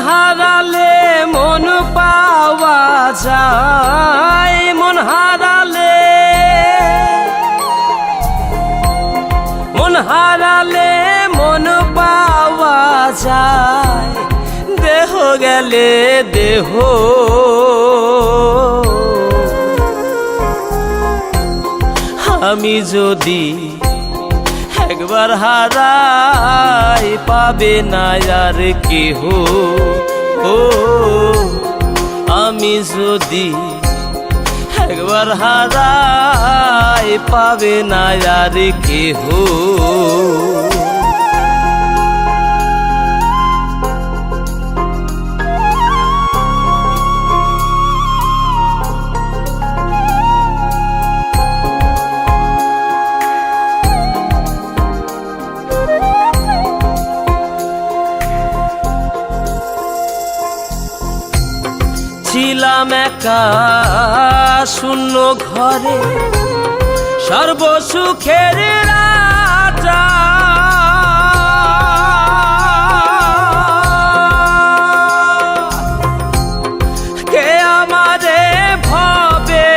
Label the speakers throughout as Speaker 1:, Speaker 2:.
Speaker 1: হারালে মন পাওয়া যায়, মন হারালে মন পাওয়া যায়, দেহ গেলে দেহ। আমি যদি একবার হারাই পাবে না আর কেহ। ও আমি যদি একবার হারাই পাবে না আর কেহ। ছিলাম একা শূন্য ঘরে, সর্বসুখের রাজা। কে আমারে ভবে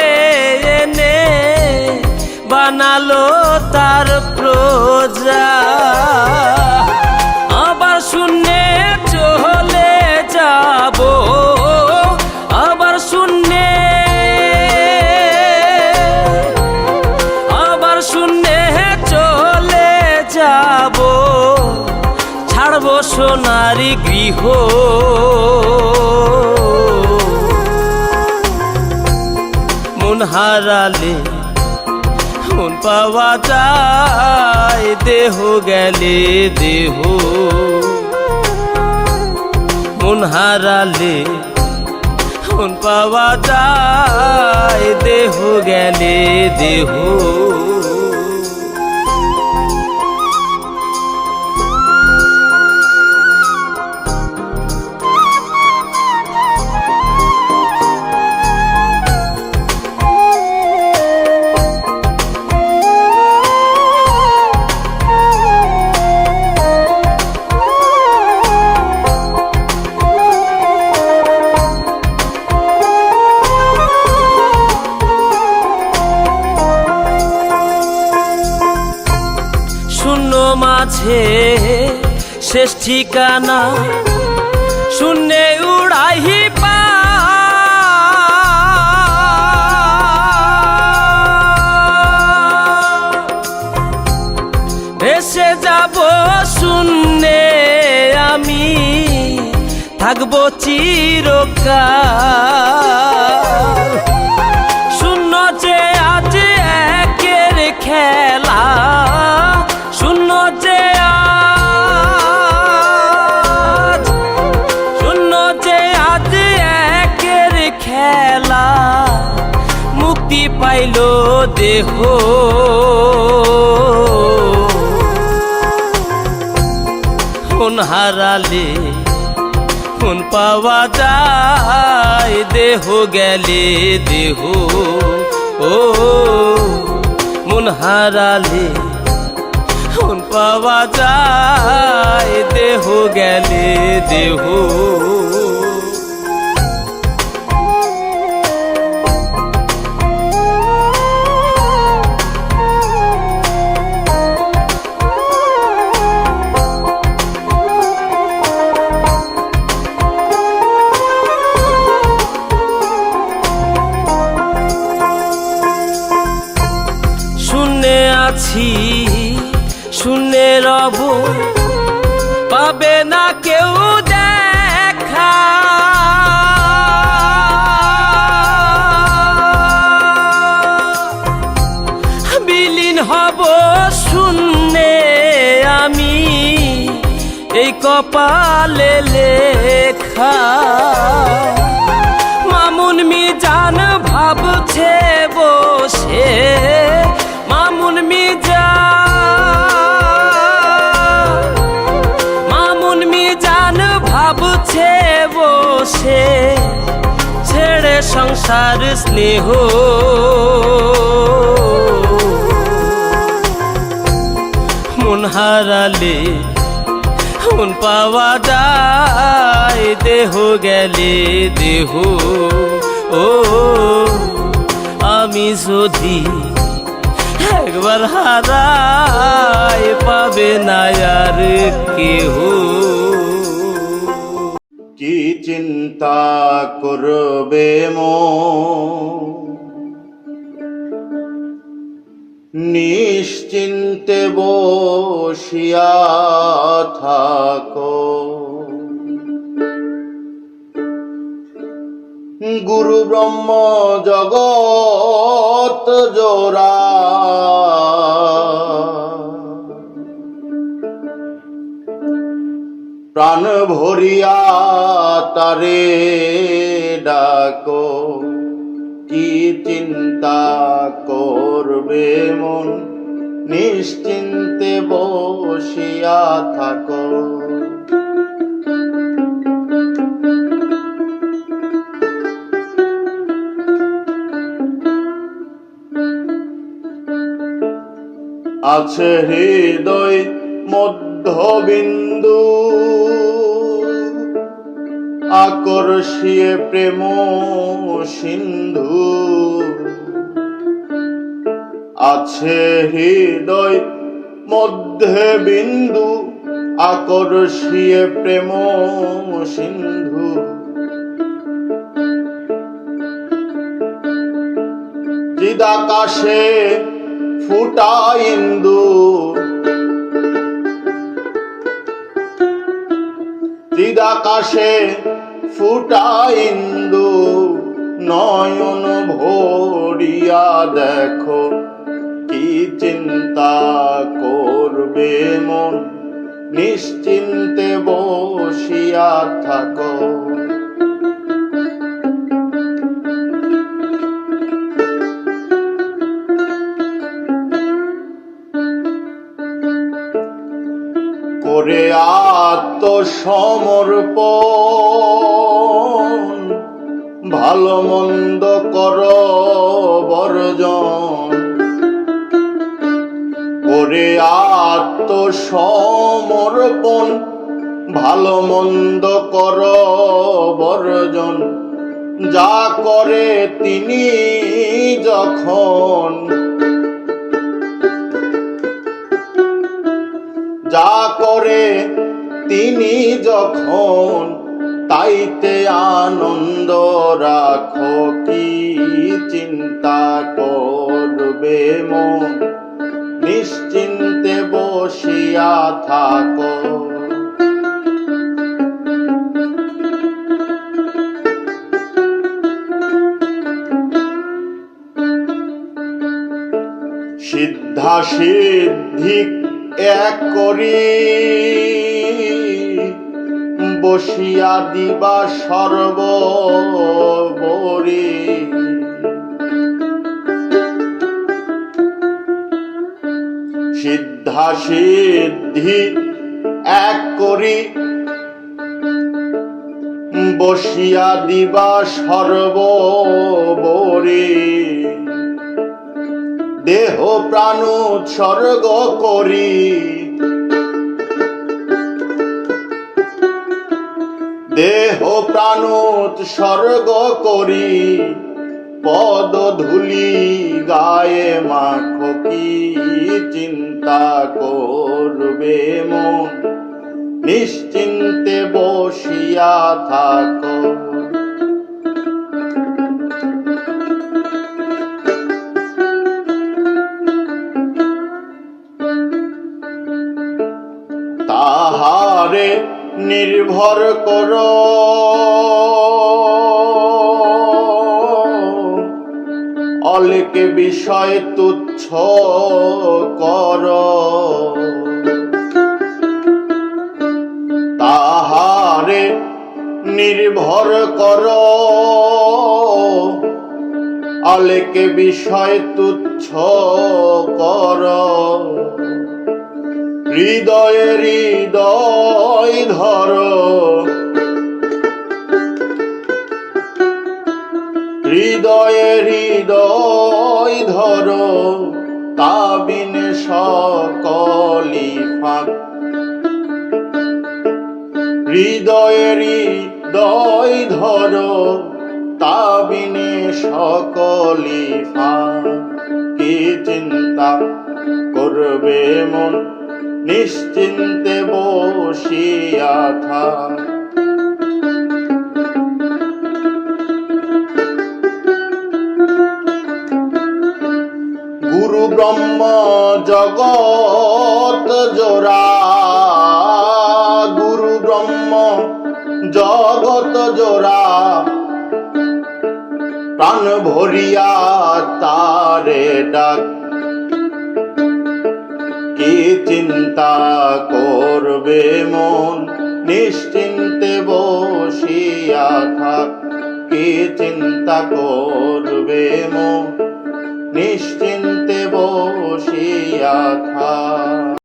Speaker 1: এনে বানালো তার প্রজা। আবার শূন্যে চলে যাব, আবার শূন্যে চলে যাব, ছাড়বো সোনারি গৃহ। মন হারালে মন পাওয়া যায়, দেহ গেলে দেহ। মন হারালে মন পাওয়া যায়, দেহ গেলে দেহ। শূন্য মাঝে শেষ ঠিকানা, শূন্যে উড়াই পা। ভেসে যাব শূন্যে আমি, থাকবো চিরকাল। শূন্য যে আজ একের খেলা, শূন্য যে আজ একের খেলা। মুক্তি পাইল দেহ, মন হারালে মন পাওয়া যায়, দেহ গেলে দেহ। ও মন হারালে মন পাওয়া যায়, দেহ গেলে দেহ। শূন্যে আছি শূন্যে রব, পাবে না কেউ দেখা। বিলীন হব শূন্যে আমি, এই কপালে লেখা। মামুন মিজান ভাবছে বসে, মামুন মিজান ভাবছে বসে, ছেড়ে সংসার স্নেহ। মন হারালে মন পাওয়া যায়, দেহ গেলে দেহ, ও আমি যদি একবার হারাই পাবে না আর কেহ।
Speaker 2: কি চিন্তা করবে মন, নিশ্চিন্তে বসিয়া থাকো। গুরু ব্রহ্ম জগৎ জোড়া, প্রাণ ভরিয়া তারে ডাকো। কি চিন্তা করবে মন, নিশ্চিন্তে বসিয়া থাকো। আছে হৃদয় মধ্যবিন্দু, আকর্ষিয়ে প্রেম সিন্ধু। আছে হৃদয় মধ্যে বিন্দু, আকর্ষিয়ে প্রেম সিন্ধু। চিদাকাশে ফুটা ইন্দু, চিদাকাশে ফুটা ইন্দু। নয়ন ভরিয়া দেখো, কি চিন্তা করবে মন, নিশ্চিন্তে বসিয়া থাকো। করে আত্মসমর্পণ, ভালো মন্দ কর বর্জন। করে আত্মসমর্পণ, ভালো মন্দ কর বর্জন। যা করে তিনি যখন, যা করে তিনি যখন, তাইতে আনন্দ রাখো। কি চিন্তা করবে মন, নিশ্চিন্তে বসিয়া থাকো। সিদ্ধা সিদ্ধি এক করি, বসিয়া দিবা সর্ববরি। সিদ্ধা সিদ্ধি এক করি, বসিয়া দিবা সর্ববরি। দেহ প্রাণ উৎসর্গ করি, দেহ প্রাণ উৎসর্গ করি। পদ ধূলি গায়ে মাখো, কি চিন্তা করবে মন, নিশ্চিন্তে বসিয়া থাকো। তাহারে নির্ভর করো, অলেক বিষয় তুচ্ছ কর। তাহারে নির্ভর করো, অলেক বিষয় তুচ্ছ কর। হৃদয়ে হৃদয় ধর, হৃদয়ে হৃদয় ধর। তা বিনে সকলি ফাঁক, হৃদয়ে হৃদয় ধরো তা বিনে সকলি ফাঁক। কি চিন্তা করবে মন নিশ্চিন্তে বসিয়া থাক। গুরু ব্রহ্ম জগৎ জোড়া, গুরু ব্রহ্ম জগৎ জোড়া, প্রাণ ভরিয়া তারে ডাক। কি চিন্তা করবে মন নিশ্চিন্তে বসিয়া থাক। কি চিন্তা করবে মন নিশ্চিন্তে বসিয়া থাক।